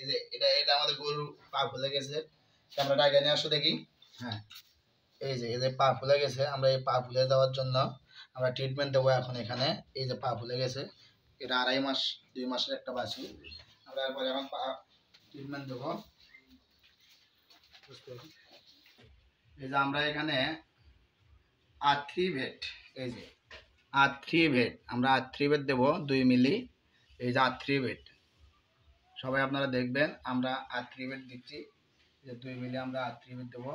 এই যে এটা এটা আমাদের গরুর পা ফুলে গেছে, ক্যামেরাটা আগে নিয়ে আসো দেখি। হ্যাঁ, এই যে পা ফুলে গেছে, আমরা এই পা ফুলে দেওয়ার জন্য আমরা ট্রিটমেন্ট দেবো এখন এখানে। এই যে পা ফুলে গেছে, এটা 2.5 মাস 2 মাসের একটা বাছুর, আমরা এরপরে এখন পা ট্রিটমেন্ট দেবো। এই যে আমরা এখানে আর্থ্রিভেট, এই যে আর্থ্রিভেট, আমরা আর্থ্রিভেট দেবো 2 মিলি। এই যে আর্থ্রিভেট, সবাই আপনারা দেখবেন আমরা আর্থ্রিভেট দিচ্ছি, যে 2 মিলি আমরা আর্থ্রিভেট দেবো,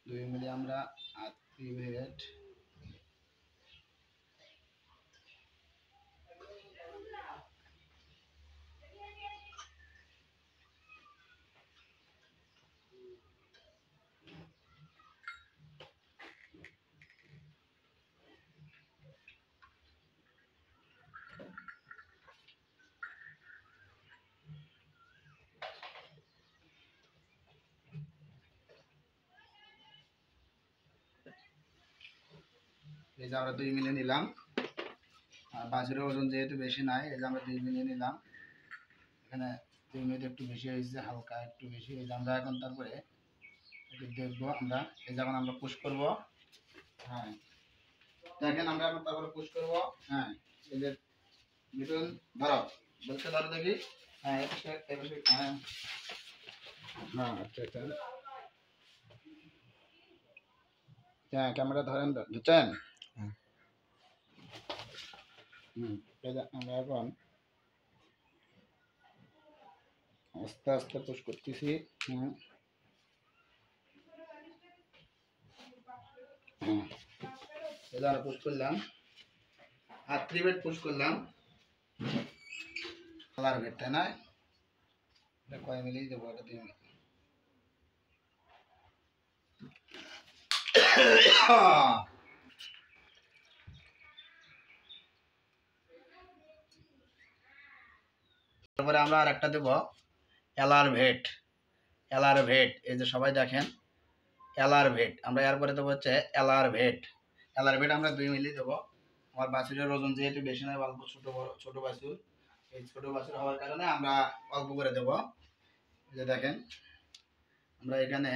2 মিলি আমরা আর্থ্রিভেট। এই যে আমরা 2 মিলি নিলাম, আর বাছুরের ওজন যেহেতু বেশি নাই, এই যে আমরা 2 মিলি নিলাম। এখানে 2 মিলি একটু বেশি হয়েছে, হালকা একটু বেশি। এই যে আমরা এখন তারপরে একটু দেখবো আমরা, এই যে এখন আমরা পুশ করবো। হ্যাঁ, দেখেন আমরা এখন তারপরে পুশ করবো। হ্যাঁ, এই যে মিঠুন ধরো, বলছে ধরো দেখি। হ্যাঁ, হ্যাঁ হ্যাঁ, আচ্ছা আচ্ছা, হ্যাঁ ক্যামেরা ধরেন, ধরছেন। এই যে আমরা এখন আস্তে আস্তে পুশ করতেছি। হ্যাঁ হ্যাঁ, এই যে আমরা পুশ করলাম, আর 3 বেড পুশ করলাম, কালার বেড, তাই না? এটা কয় মিলি দেবো? এটা 2 মিলি। তারপরে আমরা আর একটা দেবো এলারভেট, এলারভেট। এই যে সবাই দেখেন এলারভেট, আমরা এরপরে দেবো হচ্ছে এলারভেট। এলারভেট আমরা 2 মিলি দেবো। আমার বাছুরের ওজন যেহেতু বেশি নয়, অল্প ছোট বাছুর, এই ছোট বাছুর হওয়ার কারণে আমরা অল্প করে দেবো। এই যে দেখেন আমরা এখানে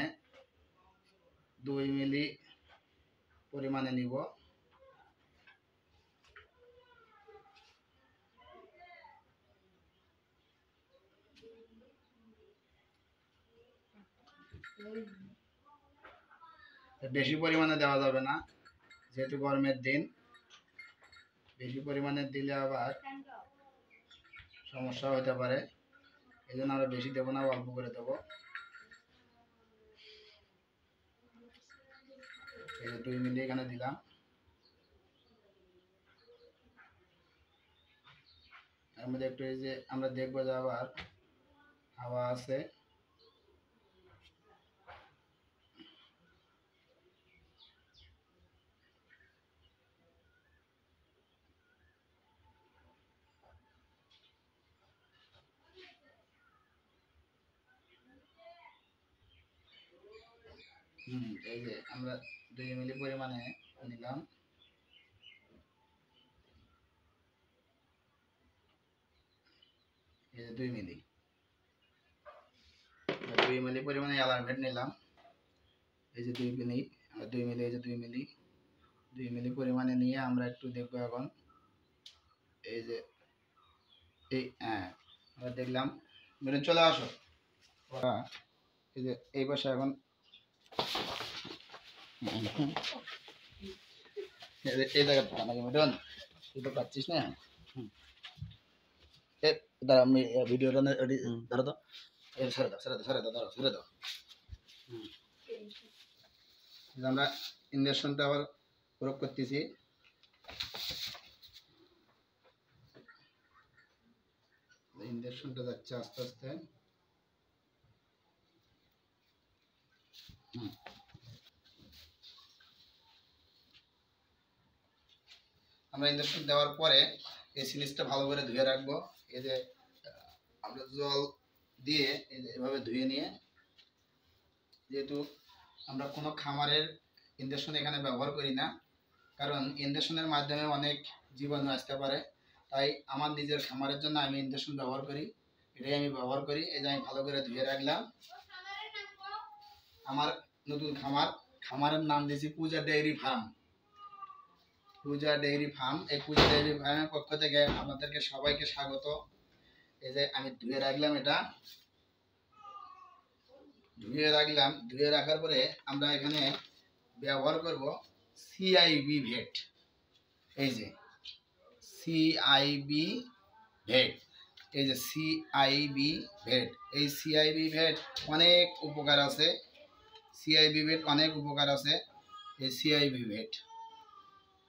2 মিলি পরিমাণে নিব। বেশি পরিমাণে দেওয়া যাবে না, যেহেতু গরমের দিন, বেশি পরিমাণে দিলে আবার সমস্যা হতে পারে। এই জন্য আমরা বেশি দেবো না, অল্প করে দেবো। এই যে 2 মিলি এখানে দিলাম। এর মধ্যে একটু এই যে আমরা দেখবো যে আবার হাওয়া আছে। এই যে আমরা 2 মিলি পরিমাণে নিলাম। এই যে 2 মিলি, 2 মিলি পরিমাণে এলারভেট নিলাম। এই যে 2 মিলি, 2 মিলি, এই যে 2 মিলি, 2 মিলি পরিমাণে নিয়ে আমরা একটু দেখবো এখন। এই যে এই হ্যাঁ, আমরা দেখলাম, মেরে চলে আসো। এই যে এই পাশে এখন এই জায়গাটা নাকি মেডন, তুই তো পাচ্ছিস না। দাঁড়া, আমি ভিডিওটা ধরো তো, ছেড়ে দাও ছেড়ে দাও ছেড়ে দাও, ধরো ছেড়ে দাও। আমরা ইঞ্জেকশনটা আবার প্রয়োগ করতেছি। ইঞ্জেকশনটা যাচ্ছে আস্তে আস্তে। আমরা ইঞ্জেকশন দেওয়ার পরে এই সিরিজটা ভালো করে ধুয়ে রাখবো। এই যে আমরা জল দিয়ে এই যে এভাবে ধুয়ে নিয়ে, যেহেতু আমরা কোনো খামারের ইঞ্জেকশন এখানে ব্যবহার করি না, কারণ ইঞ্জেকশনের মাধ্যমে অনেক জীবাণু আসতে পারে। তাই আমার নিজের খামারের জন্য আমি ইনজেকশন ব্যবহার করি, এটাই আমি ব্যবহার করি। এই যে আমি ভালো করে ধুয়ে রাখলাম। আমার নতুন খামারের নাম দিয়েছি পূজা ডেইরি ফার্ম। পূজা ডেইরি ফার্ম, এই পূজা ডেইরি ফার্মের পক্ষ থেকে আপনাদেরকে সবাইকে স্বাগত। এই যে আমি ধুয়ে রাখলাম, এটা ধুয়ে রাখার পরে আমরা এখানে ব্যবহার করব সিআইবি ভেট। এই যে সিআইবি ভেট, এই যে সিআইবি ভেট, এই সিআইবি ভেট অনেক উপকার আছে। সিআইবি ভেট অনেক উপকার আছে। এই সিআইবি ভেট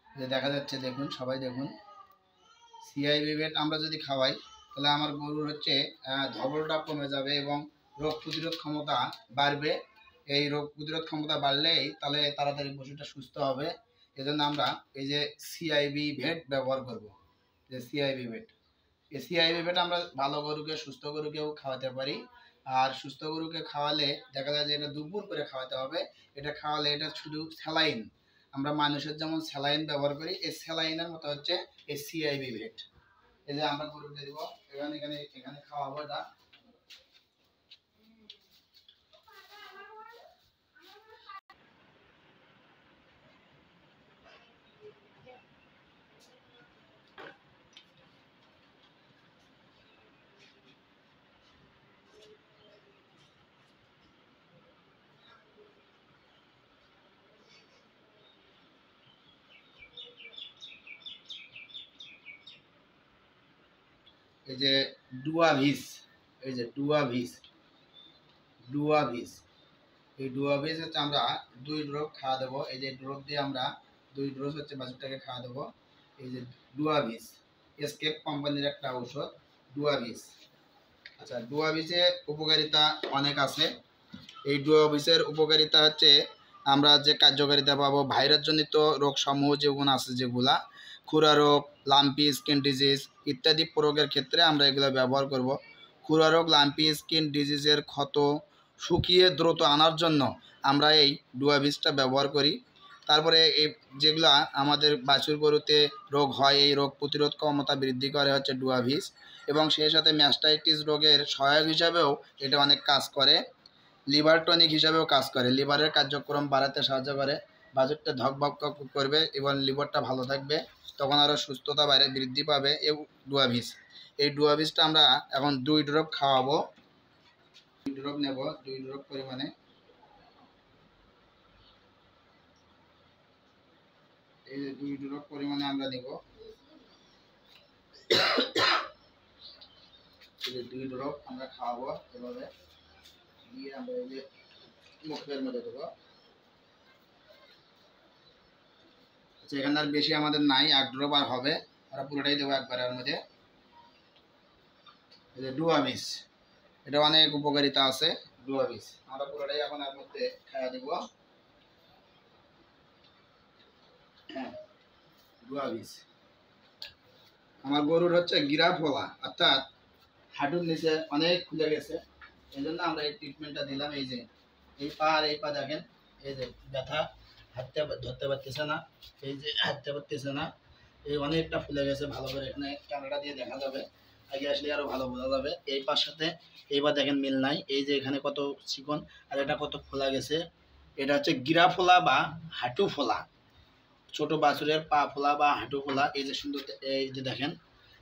যে দেখা যাচ্ছে, দেখুন সবাই দেখুন, সিআইবি ভেট আমরা যদি খাওয়াই তাহলে আমার গরুর হচ্ছে ধবলটা কমে যাবে এবং রোগ প্রতিরোধ ক্ষমতা বাড়বে। এই রোগ প্রতিরোধ ক্ষমতা বাড়লেই তাহলে তাড়াতাড়ি পশুটা সুস্থ হবে। এজন্য আমরা এই যে সিআইবি ভেট ব্যবহার করব। যে সিআইবি ভেট, এই সিআইবি ভেট আমরা ভালো গরুকে, সুস্থ গরুকেও খাওয়াতে পারি। আর সুস্থ গরুকে খাওয়ালে দেখা যায় যে এটা দুপুর করে খাওয়াতে হবে। এটা খাওয়ালে এটা শুধু স্যালাইন, আমরা মানুষের যেমন স্যালাইন ব্যবহার করি, এই স্যালাইনের মতো হচ্ছে এই সিআইবি ভেট। এই যে আমরা গরুকে দিব, এখানে খাওয়াবো এটা। এই যে ডুয়াভিস, এই যে ডুয়াভিস, এই ডুয়াভিস হচ্ছে আমরা 2 ড্রপ খাওয়া দেবো। এই যে ড্রপ দিয়ে আমরা 2 ডোজ হচ্ছে বাছুরটাকে খাওয়া দেবো। এই যে ডুয়াভিস, এসকেপ কোম্পানির একটা ঔষধ ডুয়াভিস। আচ্ছা, ডুয়াভিসের উপকারিতা অনেক আছে। এই ডুয়াভিসের উপকারিতা হচ্ছে আমরা যে কার্যকারিতা পাবো, ভাইরাসজনিত রোগ সমূহ যেগুলো আছে, যেগুলা খুরা রোগ, লাম্পি স্কিন ডিজিজ ইত্যাদি প্রয়োগের ক্ষেত্রে আমরা এগুলো ব্যবহার করব। খুরা রোগ, লাম্পি স্কিন ডিজিজের ক্ষত শুকিয়ে দ্রুত আনার জন্য আমরা এই ডুয়াভিসটা ব্যবহার করি। তারপরে এই যেগুলা আমাদের বাছুর গরুতে রোগ হয়, এই রোগ প্রতিরোধ ক্ষমতা বৃদ্ধি করে হচ্ছে ডুয়াভিস, এবং সেই সাথে ম্যাস্টাইটিস রোগের সহায়ক হিসাবেও এটা অনেক কাজ করে। লিভার টনিক হিসাবেও কাজ করে, লিভারের কার্যক্রম বাড়াতে সাহায্য করে। বাছুরটা ধকভক করবে এবং লিভারটা ভালো থাকবে, তখন আরও সুস্থতা বৃদ্ধি পাবে। এই ডুয়াভিস, এই ডুয়াভিসটা আমরা এখন 2 ড্রপ খাওয়াবো। 2 ড্রপ নেব, 2 ড্রপ পরিমাণে। এই যে 2 ড্রপ পরিমাণে আমরা নেব। এই যে 2 ড্রপ আমরা খাওয়াবো, এভাবে দিয়ে আমরা এই যে মুখের মধ্যে দেবো। আচ্ছা, এখানে আর বেশি আমাদের নাই, 1 ড্রপ আর হবে, আমরা পুরোটাই দেবো একবারের মধ্যে। এই যে ডুয়াভিস, এটা অনেক উপকারিতা আছে। ডুয়াভিস আমরা পুরোটাই এখন এর মধ্যে খাওয়া দেব। হ্যাঁ, ডুয়াভিস আমার গরুর হচ্ছে গিরা ফোলা, অর্থাৎ হাঁটুর নিচে অনেক খুলে গেছে, এই জন্য আমরা এই ট্রিটমেন্টটা দিলাম। এই যে এই পা আর এই পা দেখেন, এই যে ব্যথা, হাঁটতে ধরতে পারতেছে না, এই যে হাঁটতে পারতেছে না, এই অনেকটা ফুলে গেছে। ভালো করে এখানে ক্যামেরা দিয়ে দেখা যাবে, আগে আসলে আরও ভালো বোঝা যাবে। এই পার সাথে এইবার দেখেন মিল নাই, এই যে এখানে কত চিকন আর এটা কত ফোলা গেছে। এটা হচ্ছে গিরা ফোলা বা হাঁটু ফোলা, ছোট বাছুরের পা ফোলা বা হাঁটু ফোলা। এই যে সুন্দর, এই যে দেখেন,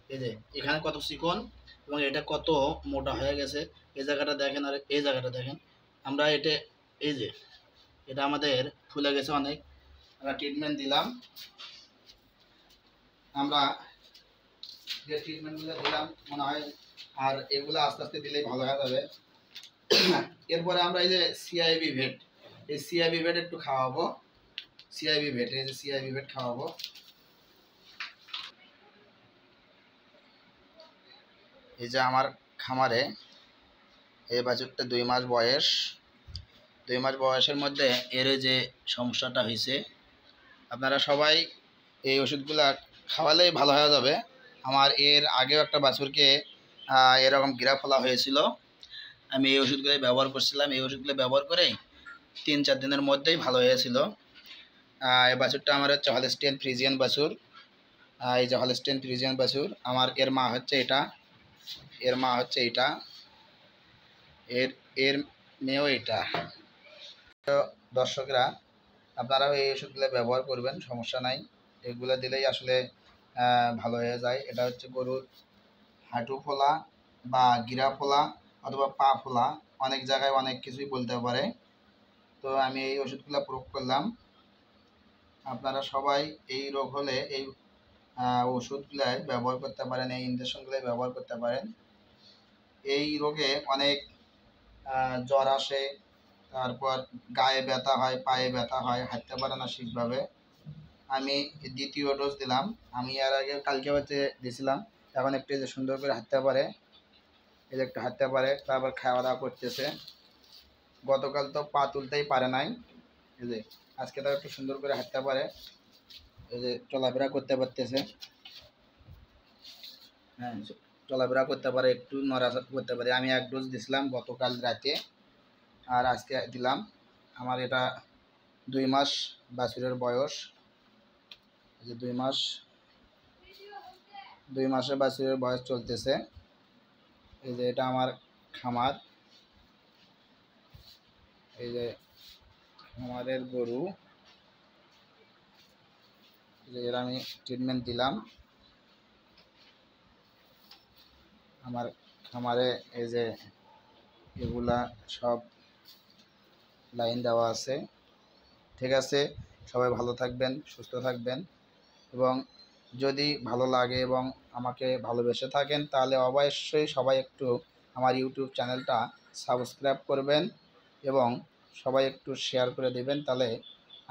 এই যে এখানে কত চিকন এবং এটা কত মোটা হয়ে গেছে। এই জায়গাটা দেখেন আর এই জায়গাটা দেখেন। আমরা এটা, এই যে এটা আমাদের ফুলে গেছে অনেক, আমরা ট্রিটমেন্ট দিলাম। আমরা যে ট্রিটমেন্টগুলো দিলাম মনে হয় আর এগুলো আস্তে আস্তে দিলেই ভালো হয়ে যাবে। এরপরে আমরা এই যে সিআইবি ভেট, এই সিআইবি ভেট একটু খাওয়াবো। সিআইবি ভেট, এই যে সিআইবি ভেট খাওয়াবো। এই যে আমার খামারে এই বাছুরটা 2 মাস বয়স, 2 মাস বয়সের মধ্যে এর যে সমস্যাটা হয়েছে, আপনারা সবাই এই ওষুধগুলো খাওয়ালেই ভালো হয়ে যাবে। আমার এর আগেও একটা বাছুরকে এরকম গিরা ফোলা হয়েছিল, আমি এই ওষুধগুলো ব্যবহার করছিলাম। এই ওষুধগুলো ব্যবহার করেই 3-4 দিনের মধ্যেই ভালো হয়েছিল। এই বাছুরটা আমার হচ্ছে হলস্টিয়ান ফ্রিজিয়ান বাছুর। এই যে হলস্টেইন ফ্রিজিয়ান বাছুর, আমার এর মা হচ্ছে এটা, এর মা হচ্ছে এটা, এর এর মেয়েও এটা। তো দর্শকরা, আপনারাও এই ওষুধগুলো ব্যবহার করবেন, সমস্যা নাই। এগুলো দিলেই আসলে ভালো হয়ে যায়। এটা হচ্ছে গরুর হাঁটু ফোলা বা গিরা ফোলা অথবা পা ফোলা, অনেক জায়গায় অনেক কিছুই বলতে পারে। তো আমি এই ওষুধগুলো প্রয়োগ করলাম। আপনারা সবাই এই রোগ হলে এই ওষুধগুলাই ব্যবহার করতে পারেন, এই ইনজেকশনগুলাই ব্যবহার করতে পারেন। এই রোগে অনেক জ্বর আসে, তারপর গায়ে ব্যথা হয়, পায়ে ব্যথা হয়, হাঁটতে পারে না ঠিকভাবে। আমি দ্বিতীয় ডোজ দিলাম। আমি এর আগে কালকে হচ্ছে দিয়েছিলাম, এখন একটু যে সুন্দর করে হাঁটতে পারে, এই যে একটু হাঁটতে পারে, তারপর খাওয়া দাওয়া করতেছে। গতকাল তো পা তুলতেই পারে নাই, এই যে আজকে তাও একটু সুন্দর করে হাঁটতে পারে, এই যে চলাফেরা করতে পারতেছে। হ্যাঁ, চলাফেরা করতে পারে, একটু নড়াচড়া করতে পারে। আমি এক ডোজ দিছিলাম গতকাল রাতে, আর আজকে দিলাম। আমার এটা 2 মাস বাছুরের বয়স, এই যে 2 মাসের বাছুরের বয়স চলতেছে। এই যে এটা আমার খামার, এই যে খামারের গরু, এই যে এর আমি ট্রিটমেন্ট দিলাম। আমার খামারে এই যে এগুলা সব লাইন দেওয়া আছে। ঠিক আছে, সবাই ভালো থাকবেন, সুস্থ থাকবেন, এবং যদি ভালো লাগে এবং আমাকে ভালোবেসে থাকেন তাহলে অবশ্যই সবাই একটু আমার ইউটিউব চ্যানেলটা সাবস্ক্রাইব করবেন এবং সবাই একটু শেয়ার করে দেবেন, তাহলে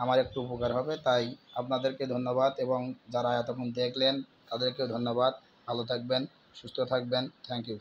আমার একটু উপকার হবে। তাই আপনাদেরকে ধন্যবাদ, এবং যারা এতক্ষণ দেখলেন তাদেরকেও ধন্যবাদ। ভালো থাকবেন, সুস্থ থাকবেন। Thank you.